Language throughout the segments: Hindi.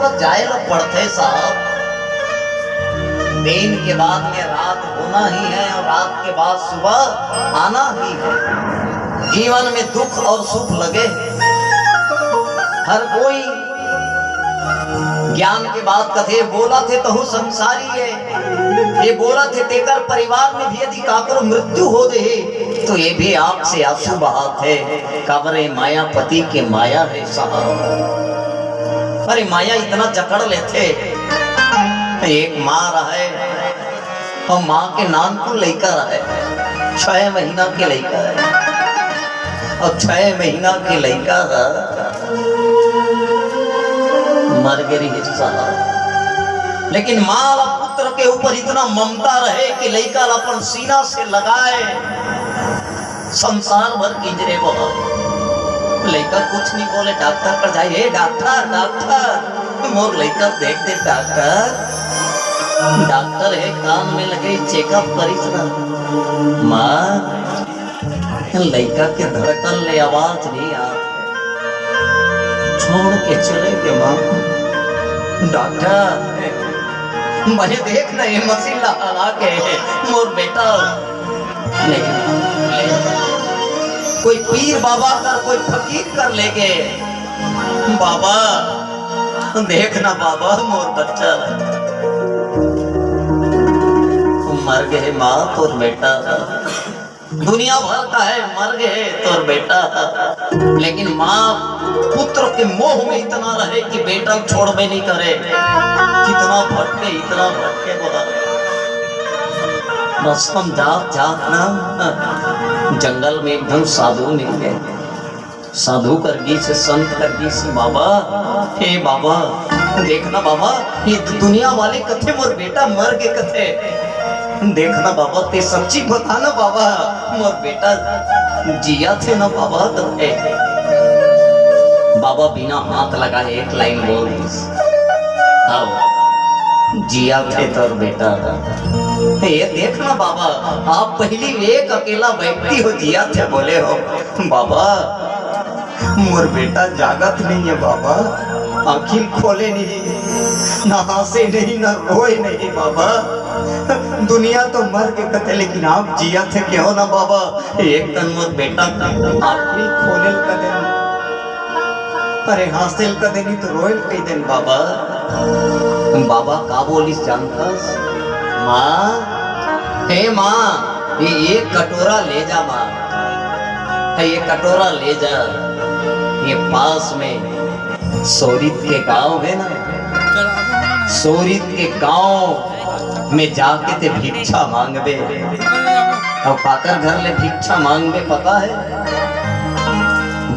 बोला जाए लो पढ़ते साहब, दिन के बाद में रात होना ही है और रात के बाद सुबह आना ही है। जीवन में दुख और सुख लगे, हर कोई ज्ञान के बाद कथे बोला थे तहु संसारी है, ये बोला थे तेकर परिवार में भी यदि काकर मृत्यु हो दे तो ये भी आंख से आंसू बहात है। कबरे मायापति के माया है साहब। अरे माया इतना जकड़ लेते, एक माँ रहे और माँ के नाम को लेकर रहे, 6 महीना के लेकर और 6 महीना के लेकर मर गई हिस्सा। लेकिन माँ पुत्र के ऊपर इतना ममता रहे कि लड़का अपन सीना से लगाए, संसार भर किंजरे बहुत। लड़का कुछ नहीं बोले, डॉक्टर पर जाइए, डॉक्टर डॉक्टर मोर लड़का देख दे डॉक्टर, डॉक्टर है कान में लगे चेकअप करी। माँ लड़का के धड़कन ले आवाज नहीं आ, छोड़ के चले गए। माँ डॉक्टर मुझे देख रहे मशीन लगा के मोर बेटा कोई पीर बाबा कर कोई फकीर कर ले गए। बाबा देखना बाबा मोर बच्चा मर गए। माँ तोर बेटा दुनिया भर का है, मर गए तोर बेटा। लेकिन माँ पुत्र के मोह में इतना रहे कि बेटा छोड़ में नहीं करे। कितना भटके, इतना भटके बोला रस्तम जात जात ना जंगल में एकदम साधु निकले। साधु करगी से संत करगी से बाबा, हे बाबा देखना बाबा, ये दुनिया वाले कथे मोर बेटा मर के कथे, देखना बाबा ते सच्ची बताना बाबा मोर बेटा जिया थे ना बाबा कथे। बाबा बिना हाथ लगाए एक लाइन बोल, जिया थे तोर बेटा। ये देखना बाबा, आप पहली एक अकेला व्यक्ति हो जिया थे बोले हो। बाबा मोर बेटा जागत नहीं है बाबा, आखिर खोले नहीं, ना हंसे नहीं ना रोए नहीं बाबा। दुनिया तो मर के कथे लेकिन आप जिया थे क्यों ना बाबा। एक तन मोर बेटा आखिर खोले कदे, अरे हासिल कदे नहीं तो रोयल कई दिन बाबा। बाबा का बोलिस जानतास? माँ हे माँ ये एक कटोरा ले जा माँ, ये कटोरा ले जा। ये पास में सोरित के गांव है ना, सोरित के गांव में जाके ते भिक्षा मांगबे। और पाकर घर ले भिक्षा मांगबे पता है,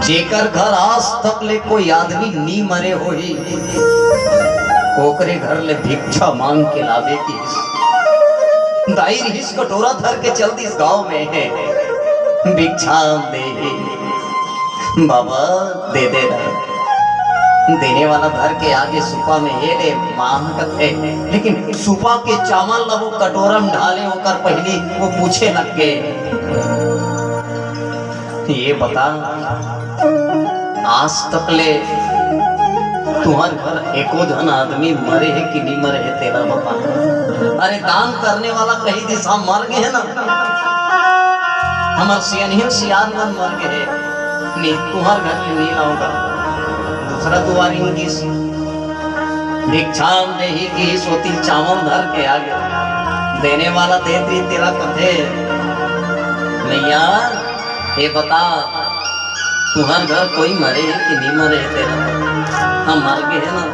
जेकर घर आज तक ले कोई आदमी नी मरे हो ही ओकरे घर ले भिक्षा मांग के लावे की दाई हिस कटोरा धर के चलती इस गांव में है। भिक्षा दे बाबा दे दे रहा, देने वाला धर के आगे सुपा में ये ले मांग करते, लेकिन सुपा के चावल ला वो कटोरा में ढाले होकर पहली वो पूछे लग गए, ये बता आज तक ले तुम्हारे घर एको जन आदमी मरे है कि नहीं मरे है तेरा बता। अरे दान करने वाला कहीं दिशा मर गए है ना, हमारे सियान सियान मन मर गए नहीं, तुम्हारे घर में नहीं लाऊंगा। दूसरा दुआरी की भिक्षा दे ही की सोती चावल धर के आ गया, देने वाला दे दी तेरा कथे नहीं यार। ये बता तुम्हारे घर कोई मरे है कि नहीं मरे है तेरा? हम मर गए है ना,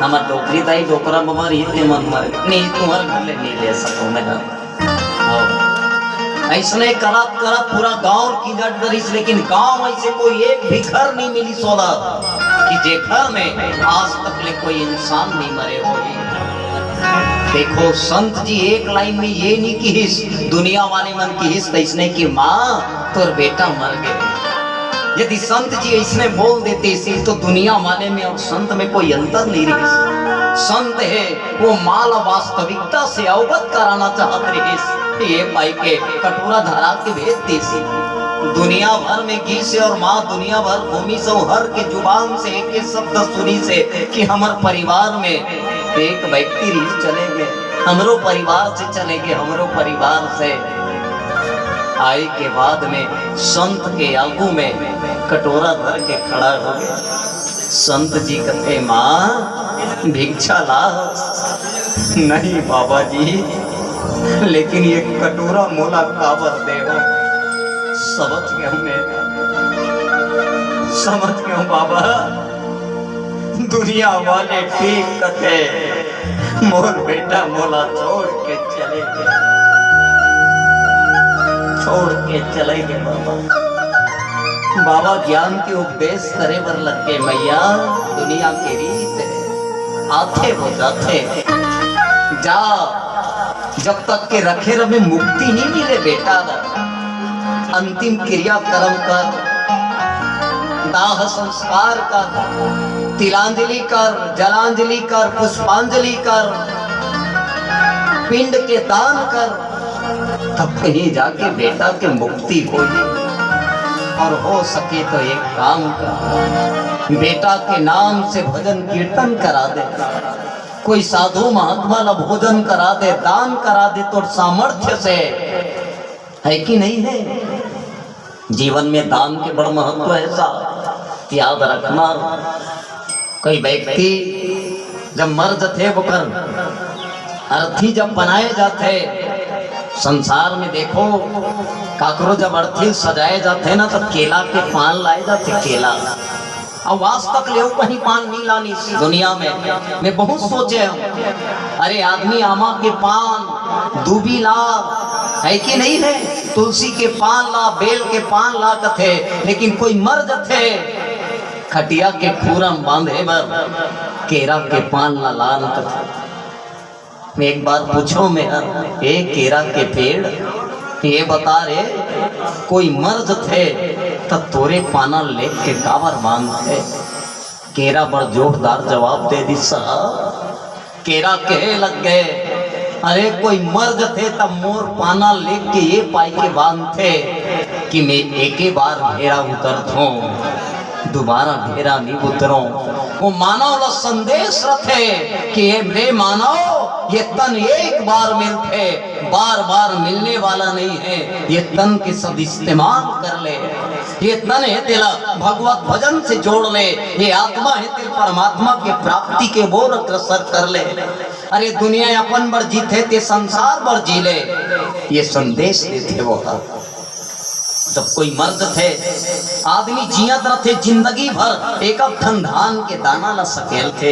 हमारे डोकरी ताई डोकरा बमर इतने मन मर गए नहीं, तुम्हारे घर ले नहीं ले सकूं मैं। ऐसने करत करत पूरा गांव की जट करीस, लेकिन गांव ऐसे कोई एक भी घर नहीं मिली सोला कि जे घर में आज तक ले कोई इंसान नहीं मरे हो। देखो संत जी एक लाइन में ये नहीं की हिस दुनिया वाले मन की हिस इसने की माँ तोर बेटा मर गए। यदि संत जी इसने बोल देते इसी तो दुनिया वाले में और संत में कोई अंतर नहीं रही। संत है वो माल वास्तविकता से अवगत कराना चाहते रहे, ये पाई के कटोरा धरा के भेजते सी दुनिया भर में घी से और माँ दुनिया भर भूमि से हर के जुबान से एक एक शब्द सुनी से कि हमार परिवार में एक व्यक्ति रीत चलेंगे, हमरो परिवार से चलेंगे, हमरो परिवार से। आए के बाद में संत के आगू में कटोरा भर के खड़ा हो गया। संत जी कहते माँ भिक्षा ला। नहीं बाबा जी, लेकिन ये कटोरा मोला काबर दे हो। समझ गया मैं, समझ गया बाबा। दुनिया वाले ठीक कहते मोर बेटा मोला छोड़ के चले गए, छोड़ के चले गए बाबा। बाबा ज्ञान के उपदेश करे बर लग गए। मैया दुनिया के रीत है, आते हो जाते जा, जब तक के रखे रहे मुक्ति नहीं मिले बेटा। अंतिम क्रिया कर्म कर, दाह संस्कार कर, तिलांजलि कर, जलांजलि कर, पुष्पांजलि कर, पिंड के दान कर, तब कहीं जाके बेटा के मुक्ति होगी। और हो सके तो एक काम कर, बेटा के नाम से भजन कीर्तन करा दे, कोई साधु महात्मा ला भोजन करा दे, दान करा दे, तो सामर्थ्य से है कि नहीं है। जीवन में दान के बड़ा महत्व है साहब, याद रखना। कोई व्यक्ति जब मर जाते वो कर अर्थी जब बनाए जाते, संसार में देखो काकरो जब अर्थी सजाए जाते ना, तब केला के पान लाए जाते। केला अब आज तक ले कहीं पान नहीं लानी दुनिया में। मैं बहुत सोचे हूँ, अरे आदमी आमा के पान दूबी ला है कि नहीं है, तुलसी के पान ला, बेल के पान ला कथे, लेकिन कोई मर जाते खटिया के खूरम बांधे बर केरा के पान ला लान कथे। मैं एक बार पूछो मेरा, एक केरा के पेड़ ये बता रे, कोई मर्द थे तब तोरे पाना ले के काबर बांधते। केरा बड़ जोरदार जवाब दे दी साहब। केरा कहे लग गए, अरे कोई मर्द थे तब मोर पाना ले के ये पाई के बांधते कि मैं एक ही बार घेरा उतरता दोबारा घेरा नहीं उतरो। वो मानव ला संदेश रखे कि ये रे मानव, ये तन एक बार मिलते, बार बार मिलने वाला नहीं है। ये तन के सब इस्तेमाल कर ले, ये तन है तेरा भगवत भजन से जोड़ ले, ये आत्मा है तेरे परमात्मा के प्राप्ति के बोर अग्रसर कर ले। अरे दुनिया अपन बर जीते ते संसार बर जी ले, ये संदेश देते वो। जब कोई मर्द थे आदमी जियत रहे जिंदगी भर, एक ठन धान के दाना ला सकेल थे,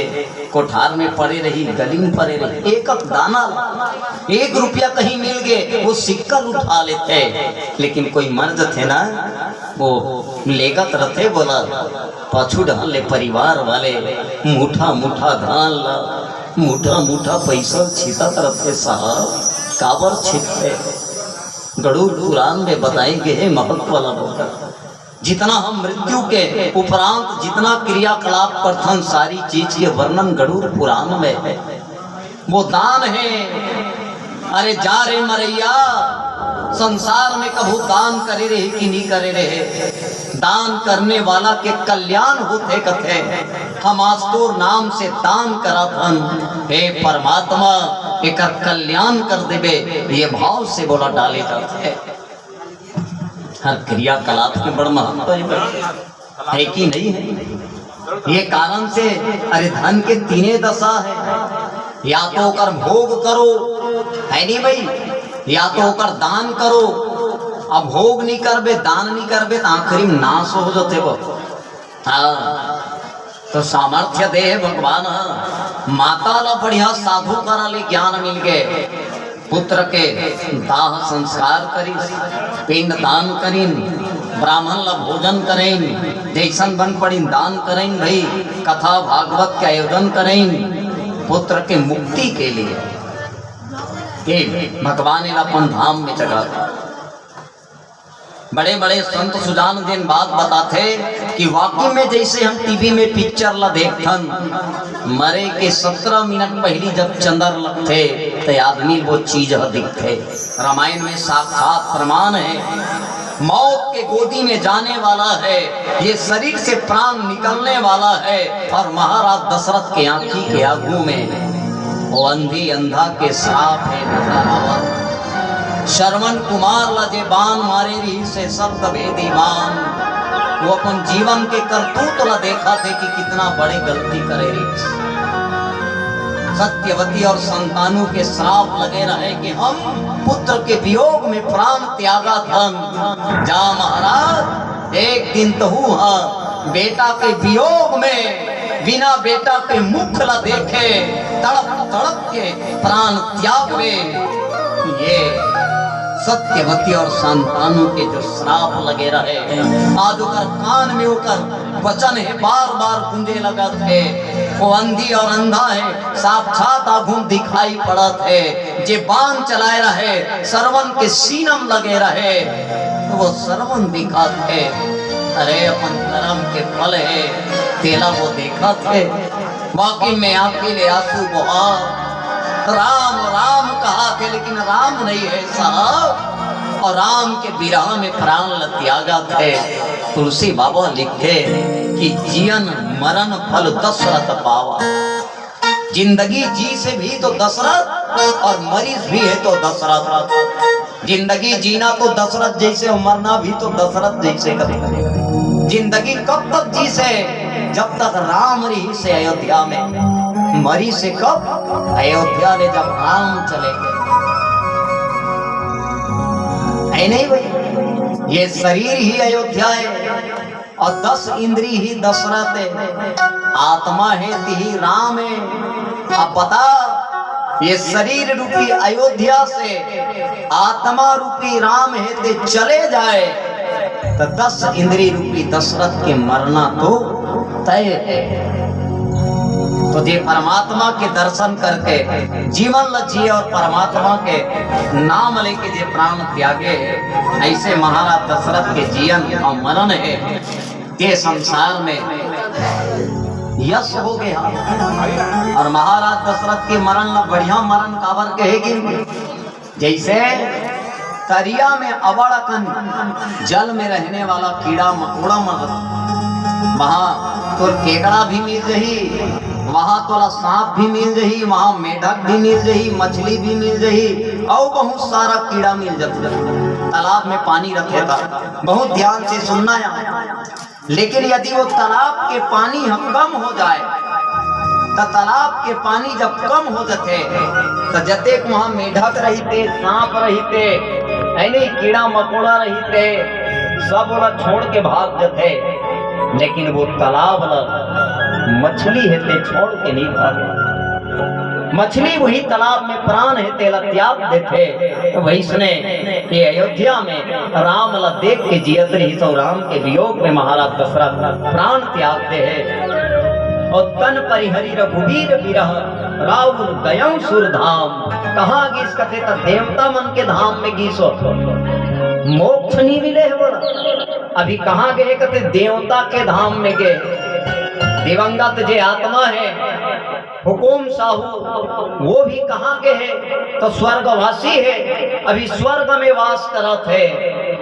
कोठार में पड़े रही, गली में पड़े रही, एक दाना ला, 1 रुपया कहीं मिल गए वो सिक्का उठा लेते। लेकिन कोई मर्द थे ना, वो लेगत रथे, बोला पाछू डाल ले परिवार वाले, मुठा मुठा धान ला, मुठा मुठा पैसा छितत रथे साहब। काबर छिपते गरुड़ पुराण में बताएंगे है महत्व वाला बोलकर। जितना हम मृत्यु के उपरांत जितना क्रियाकलाप करथन, सारी चीज के वर्णन गरुड़ पुराण में है। वो दान है। अरे जा रे मरैया, संसार में कभू दान करे रहे कि नहीं करे रहे। दान करने वाला के कल्याण होते कथे। हम आज तोर नाम से दान करथन, हे परमात्मा एक कल्याण कर देवे, ये भाव से बोला डाले जाते हैं। हर क्रियाकलाप के बड़ महत्व है कि नहीं है। ये कारण से अरे धन के 3 दशा है, या तो कर भोग करो, है नहीं भाई, या तो कर दान करो। अब भोग नहीं करबे, दान नहीं करबे तो आखिरी में नाश हो जाते वो। हाँ, तो सामर्थ्य दे भगवान। माता ला बढ़िया साधु करा ले ज्ञान मिल गए, पुत्र के दाह संस्कार करी, पिंड दान करीन, ब्राह्मण ला भोजन करें, जैसन बन पड़ी दान करें भाई, कथा भागवत के आयोजन करें पुत्र के मुक्ति के लिए। ये भगवान अपन धाम में जगा। बड़े बड़े संत सुजान दिन बाद बताते कि वाकई में जैसे हम टीवी में पिक्चर ला देखथन, मरे के 17 मिनट पहली जब चंद्र लगते तो आदमी वो चीज दिखते। रामायण में साक्षात प्रमाण है। मौत के गोदी में जाने वाला है, ये शरीर से प्राण निकलने वाला है। और महाराज दशरथ के आंखी के आगू में वो अंधी अंधा के श्राप है नजर आवा। श्रवण कुमार लजे बाण मारे रही से शब्द भेदी बाण। वो अपन जीवन के करतूत ला देखा थे कि कितना बड़ी गलती करे रही। सत्यवती और संतानों के श्राप लगे रहे कि हम पुत्र के वियोग में प्राण त्यागा धन। जा महाराज एक दिन तो हुआ बेटा के वियोग में बिना बेटा के मुख ला देखे तड़प तड़प के प्राण त्याग में। ये सत्यवती और संतानों के जो श्राप लगे रहे आज उकर कान में होकर वचन है बार बार गूंजे लगा थे। वो अंधी और अंधा है साक्षात आगू दिखाई पड़ा थे। जे बाण चलाए रहे सरवन के सीनम लगे रहे तो वो सरवन दिखा थे। अरे अपन कर्म के फल है तेला वो देखा थे। बाकी में अकेले आंसू बहा राम राम कहा थे लेकिन राम नहीं है साहब। और राम के विरह में प्राण त्यागा थे। तुलसी बाबा लिखे कि जीवन मरण फल दशरथ पावा। जिंदगी जी से भी तो दशरथ और मरीज भी है तो दशरथ। जिंदगी जीना तो दशरथ जैसे और मरना भी तो दशरथ जैसे करेगा। जिंदगी कब तक जी से जब तक राम रही से अयोध्या में। मरी से कब अयोध्या ने जब राम चले गए। नहीं भाई ये शरीर ही अयोध्या है और 10 इंद्री ही दशरथ है। आत्मा है ही राम है। अब बता ये शरीर रूपी अयोध्या से आत्मा रूपी राम है ते चले जाए तो 10 इंद्री रूपी दशरथ के मरना तो तय है। तो जे परमात्मा के दर्शन करके जीवन लजिए और परमात्मा के नाम लेके जे प्राण त्यागे ऐसे महाराज दशरथ के जीवन और मरण है ये संसार में यश हो गया। और महाराज दशरथ के मरण न बढ़िया मरण काबर कहेगी जैसे तरिया में अबड़कन जल में रहने वाला कीड़ा मकोड़ा मर वहां तो केकड़ा भी मिल रही, वहां तोला सांप भी मिल रही, वहां मेढक भी मिल रही, मछली भी मिल रही और बहुत सारा कीड़ा मिल जाता। तालाब में पानी रखे था बहुत ध्यान से सुनना है। लेकिन यदि वो तालाब के पानी कम हो जाए तो तालाब के पानी जब कम हो जाते तो जते वहां मेढक रहते सांप रहते नहीं कीड़ा मकोड़ा रहते सब वाला छोड़ के भाग जाते। लेकिन वो तालाब मछली हेते छोड़ के नहीं भागे। मछली वही तालाब में प्राण हेते त्याग देते। तो वैसने ये अयोध्या में राम ला देख के जियत रही तो राम के वियोग में महाराज दशरथ प्राण त्यागते हैं। और तन परिहरी रघुवीर विरह रावण गयं सुरधाम। कहाँ गीस कथे तो देवता मन के धाम में गीसो मोक्ष नहीं मिले है बोला। अभी कहाँ गए कहते देवता के धाम में गए। दिवंगत जे आत्मा है हुकुम साहू वो भी कहाँ गए है तो स्वर्गवासी है। अभी स्वर्ग में वास करत है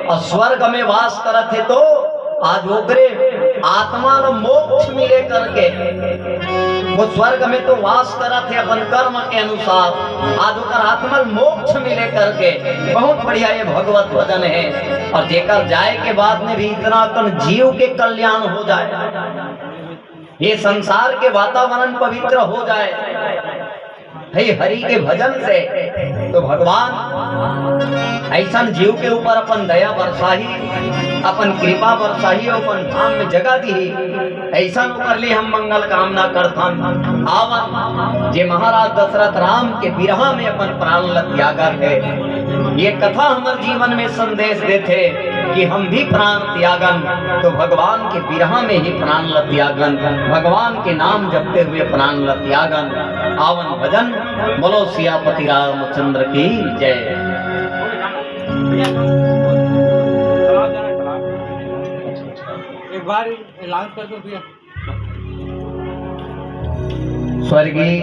और स्वर्ग में वास करत है तो आज ओकरे आत्मा न मोक्ष मिले करके वो स्वर्ग में तो वास करत है अपन कर्म के अनुसार। आज ओकर आत्मा मोक्ष मिले करके बहुत बढ़िया ये भगवत भजन है। और जेकर जाए के बाद में भी इतना कन जीव के कल्याण हो जाए, ये संसार के वातावरण पवित्र हो जाए है हरि के भजन से तो भगवान ऐसा जीव के ऊपर अपन दया बरसाही अपन कृपा बरसाही अपन धाम में जगह दी। ऐसा कर ले हम मंगल कामना करथन आवन जे महाराज दशरथ राम के विरह में अपन प्राण त्यागा है। ये कथा हमारे जीवन में संदेश देते कि हम भी प्राण त्यागन तो भगवान के विरह में ही प्राण त्यागन। भगवान के नाम जपते हुए प्राण त्यागन। आवन भजन बोलो सियापति रामचंद्र की जय। एक बार ऐलान कर दो भैया। स्वर्गीय